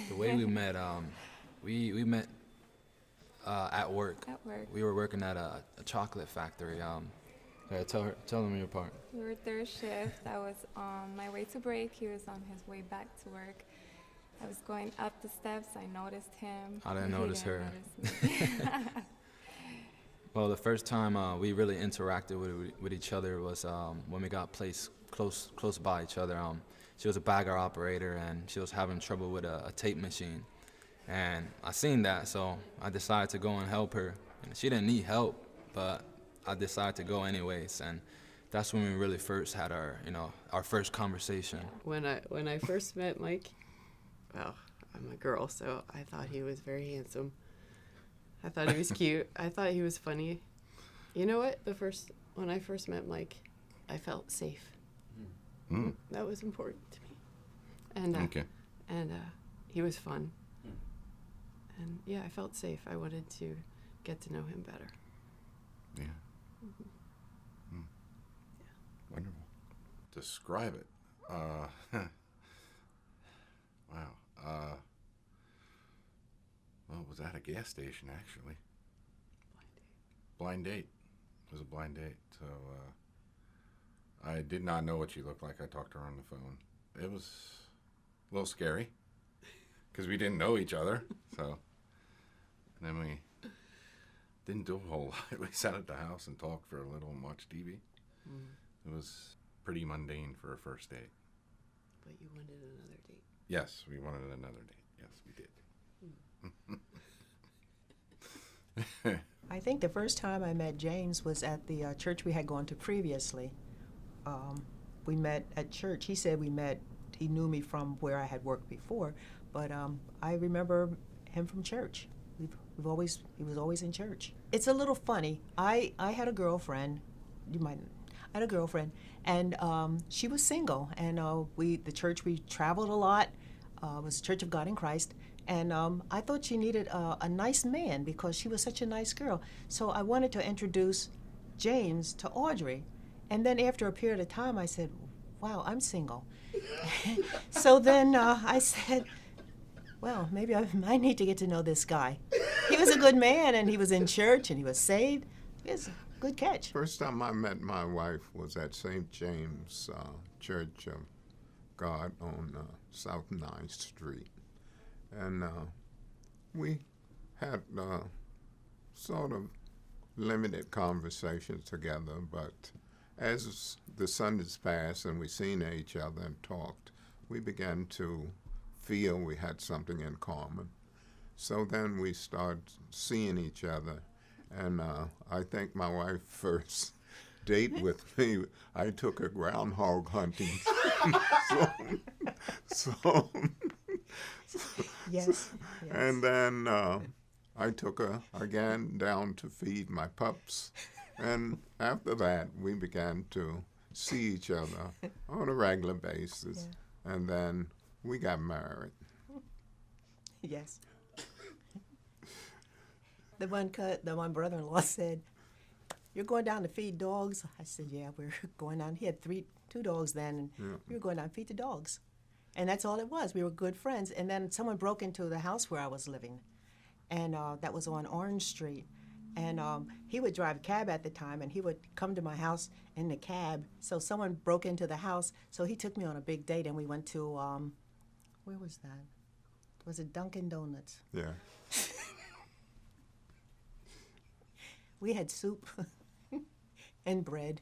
The way we met, we met at work. At work. We were working at a chocolate factory. Yeah, tell them your part. We were third shift. I was on my way to break. He was on his way back to work. I was going up the steps. I noticed him. I didn't He notice her. notice me. Well, the first time we really interacted with each other was when we got placed close by each other. She was a bagger operator, and she was having trouble with a tape machine. And I seen that, so I decided to go and help her. And she didn't need help, but I decided to go anyways. And that's when we really first had our first conversation. When I first met Mike, well, I'm a girl, so I thought he was very handsome. I thought he was cute. I thought he was funny. You know what? When I first met Mike, I felt safe. Mm. That was important to me. And Okay. he was fun. And yeah, I felt safe. I wanted to get to know him better. Yeah. Mm. Wonderful. Describe it. Wow. Well, was that a gas station, actually? Blind date. It was a blind date. So I did not know what she looked like. I talked to her on the phone. It was a little scary because we didn't know each other. So and then we didn't do a whole lot. We sat at the house and talked for a little and watched TV. Mm. It was pretty mundane for a first date. But you wanted another date. Yes, we wanted another date. Yes, we did. I think the first time I met James was at the church we had gone to previously. We met at church. He said he knew me from where I had worked before, but I remember him from church. He was always in church. It's a little funny. I had a girlfriend. I had a girlfriend, and she was single. And the church we traveled a lot was Church of God in Christ. And I thought she needed a nice man because she was such a nice girl. So I wanted to introduce James to Audrey. And then after a period of time, I said, wow, I'm single. So then I said, well, maybe I need to get to know this guy. He was a good man, and he was in church, and he was saved. It was a good catch. First time I met my wife was at St. James Church of God on South 9th Street. And we had sort of limited conversations together, but as the Sundays passed and we seen each other and talked, we began to feel we had something in common. So then we started seeing each other, and I think my wife's first date with me, I took her groundhog hunting. so Yes. And then I took her again down to feed my pups. And after that, we began to see each other on a regular basis. Yeah. And then we got married. Yes. The one brother-in-law said, "You're going down to feed dogs?" I said, "Yeah, we're going down." He had two dogs then, and we were going down to feed the dogs. And that's all it was. We were good friends. And then someone broke into the house where I was living, and that was on Orange Street. And he would drive a cab at the time, and he would come to my house in the cab. So someone broke into the house, so he took me on a big date, and we went to, where was that? Was it Dunkin' Donuts? Yeah. We had soup and bread.